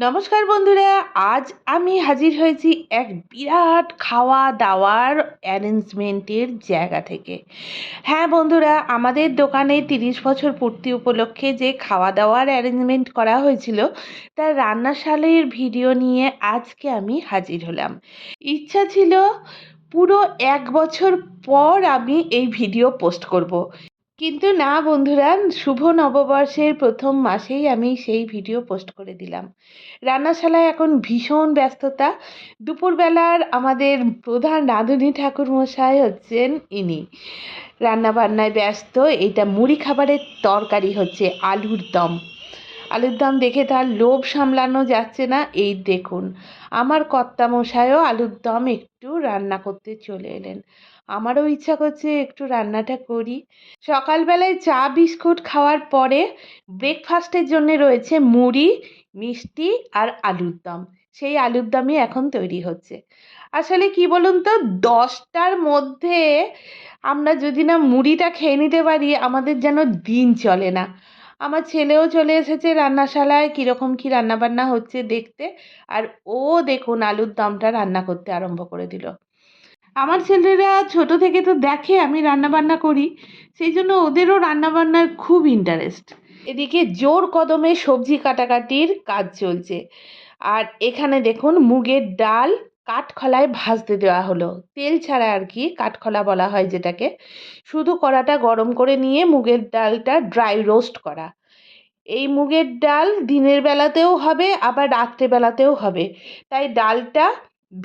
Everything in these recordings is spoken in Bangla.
নমস্কার বন্ধুরা, আজ আমি হাজির হয়েছি এক বিরাট খাওয়া দাওয়ার অ্যারেঞ্জমেন্টের জায়গা থেকে। হ্যাঁ বন্ধুরা, আমাদের দোকানে 30 বছর পূর্তি উপলক্ষে যে খাওয়া দাওয়ার অ্যারেঞ্জমেন্ট করা হয়েছিল তার রান্নাশালার ভিডিও নিয়ে আজকে আমি হাজির হলাম। ইচ্ছা ছিল পুরো 1 বছর পর আমি এই ভিডিও পোস্ট করব। কিন্তু না বন্ধুরা, শুভ নববর্ষের প্রথম মাসেই আমি সেই ভিডিও পোস্ট করে দিলাম। রান্নাশালায় এখন ভীষণ ব্যস্ততা। দুপুরবেলার আমাদের প্রধান রাঁধুনি ঠাকুরমশাই হচ্ছেন ইনি রান্নাবান্নায় ব্যস্ত। এইটা মুড়ি খাবারের তরকারি হচ্ছে আলুর দম। আলুর দম দেখে তার লোভ সামলানো যাচ্ছে না। এই দেখুন, আমার কর্তামশাইও আলুর দম একটু রান্না করতে চলে এলেন। আমারও ইচ্ছা করছে একটু রান্নাটা করি। সকালবেলায় চা বিস্কুট খাওয়ার পরে ব্রেকফাস্টের জন্য রয়েছে মুড়ি, মিষ্টি আর আলুর দম। সেই আলুর দমই এখন তৈরি হচ্ছে। আসলে কি বলুন তো, 10টার মধ্যে আমরা যদি না মুড়িটা খেয়ে নিতে পারি আমাদের যেন দিন চলে না। আমার ছেলেও চলে এসেছে রান্নাশালায়, কীরকম কী রান্নাবান্না হচ্ছে দেখতে। আর ও দেখুন আলুর দমটা রান্না করতে আরম্ভ করে দিল। আমার ছেলেরা ছোট থেকে তো দেখে আমি রান্নাবান্না করি, সেই জন্য ওদেরও রান্নাবান্নার খুব ইন্টারেস্ট। এদিকে জোর কদমে সবজি কাটাকাটির কাজ চলছে। আর এখানে দেখুন মুগের ডাল কাঠখলায় ভাজতে দেওয়া হলো, তেল ছাড়া আর কি, কাঠখলা বলা হয় যেটাকে। শুধু কড়াটা গরম করে নিয়ে মুগের ডালটা ড্রাই রোস্ট করা। এই মুগের ডাল দিনের বেলাতেও হবে আবার রাত্রেবেলাতেও হবে, তাই ডালটা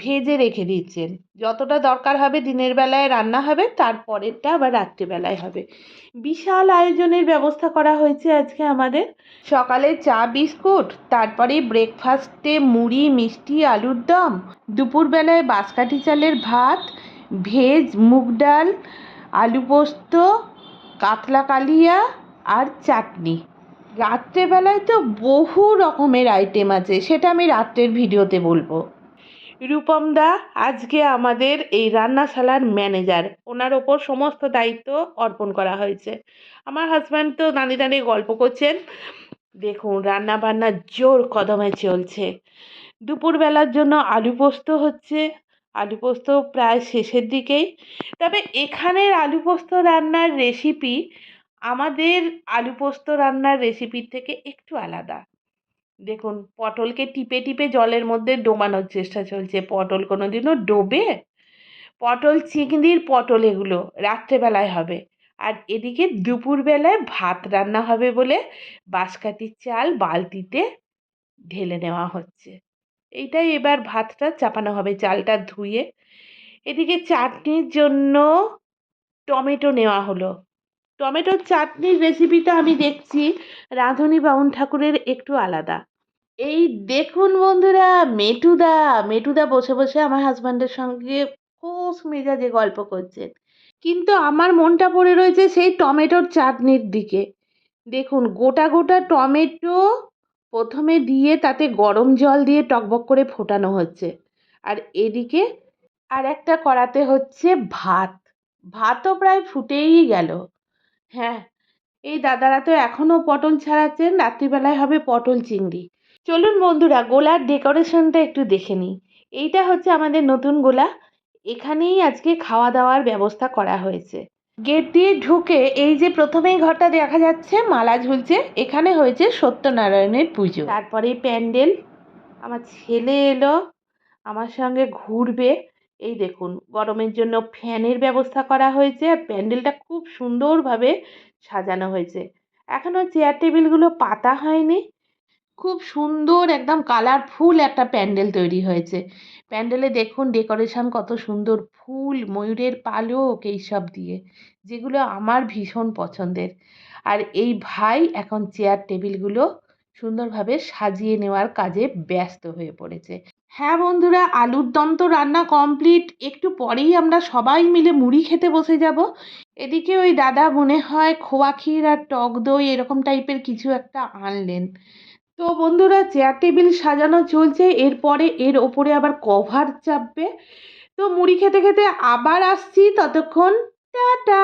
ভেজে রেখে দিচ্ছেন। যতটা দরকার হবে দিনের বেলায় রান্না হবে, তারপরেরটা আবার রাত্রিবেলায় হবে। বিশাল আয়োজনের ব্যবস্থা করা হয়েছে আজকে আমাদের। সকালে চা বিস্কুট, তারপরে ব্রেকফাস্টে মুড়ি মিষ্টি আলুর দম, দুপুরবেলায় বাঁশকাঠি চালের ভাত, ভেজ মুগ ডাল, আলু পোস্ত, কাতলা কালিয়া আর চাটনি। রাত্রেবেলায় তো বহু রকমের আইটেম আছে, সেটা আমি রাত্রের ভিডিওতে বলবো। রূপম দা আজকে আমাদের এই রান্নাশালার ম্যানেজার, ওনার ওপর সমস্ত দায়িত্ব অর্পণ করা হয়েছে। আমার হাজব্যান্ড তো দাঁড়িয়ে দাঁড়িয়ে গল্প করছেন। দেখুন রান্না বান্না জোর কদমে চলছে। দুপুরবেলার জন্য আলু পোস্ত হচ্ছে। আলু পোস্ত প্রায় শেষের দিকেই। তবে এখানের আলু পোস্ত রান্নার রেসিপি আমাদের আলু পোস্ত রান্নার রেসিপির থেকে একটু আলাদা। দেখুন পটলকে টিপে টিপে জলের মধ্যে ডোবানোর চেষ্টা চলছে। পটল কোনোদিনও ডোবে? পটল চিংড়ির পটল এগুলো রাত্রেবেলায় হবে। আর এদিকে দুপুরবেলায় ভাত রান্না হবে বলে বাঁশকাঠির চাল বালতিতে ঢেলে নেওয়া হচ্ছে। এইটাই এবার ভাতটা চাপানো হবে চালটা ধুয়ে। এদিকে চাটনির জন্য টমেটো নেওয়া হলো। টমেটোর চাটনির রেসিপিটা আমি দেখছি রাঁধুনি বামুন ঠাকুরের একটু আলাদা। এই দেখুন বন্ধুরা, মেটুদা বসে বসে আমার হাজব্যান্ডের সঙ্গে খোশ মেজাজে গল্প করছেন, কিন্তু আমার মনটা পড়ে রয়েছে সেই টমেটোর চাটনির দিকে। দেখুন গোটা গোটা টমেটো প্রথমে দিয়ে তাতে গরম জল দিয়ে টকবক করে ফোটানো হচ্ছে। আর এদিকে আর একটা কড়াতে হচ্ছে ভাত। ভাতও প্রায় ফুটেই গেল। হ্যাঁ, এই দাদারা তো এখনও পটল ছাড়াচ্ছেন, রাত্রিবেলায় হবে পটল চিংড়ি। চলুন বন্ধুরা গোলার ডেকোরেশনটা একটু দেখে নিই। এইটা হচ্ছে আমাদের নতুন গোলা। এখানেই আজকে খাওয়া দাওয়ার ব্যবস্থা করা হয়েছে। গেট দিয়ে ঢুকে এই যে প্রথমেই ঘরটা দেখা যাচ্ছে মালা ঝুলছে, এখানে হয়েছে সত্যনারায়ণের পুজো। তারপরে প্যান্ডেল, আমার ছেলে এলো আমার সঙ্গে ঘুরবে। এই দেখুন গরমের জন্য ফ্যানের ব্যবস্থা করা হয়েছে আর প্যান্ডেলটা খুব সুন্দরভাবে সাজানো হয়েছে। এখনও চেয়ার টেবিলগুলো পাতা হয়নি। খুব সুন্দর একদম কালারফুল একটা প্যান্ডেল তৈরি হয়েছে। প্যান্ডেলে দেখুন ডেকোরেশন কত সুন্দর, ফুল ময়ূরের পালক এইসব দিয়ে, যেগুলো আমার ভীষণ পছন্দের। আর এই ভাই এখন চেয়ার টেবিলগুলো সুন্দরভাবে সাজিয়ে নেওয়ার কাজে ব্যস্ত হয়ে পড়েছে। হ্যাঁ বন্ধুরা, আলুর দম তো রান্না কমপ্লিট, একটু পরেই আমরা সবাই মিলে মুড়ি খেতে বসে যাব। এদিকে ওই দাদা মনে হয় খোয়া ক্ষীর আর টক দই এরকম টাইপের কিছু একটা আনলেন। তো বন্ধুরা চেয়ার টেবিল সাজানো চলছে, এরপরে এর ওপরে আবার কভার চাপবে। তো মুড়ি খেতে খেতে আবার আসছি, ততক্ষণ টাটা।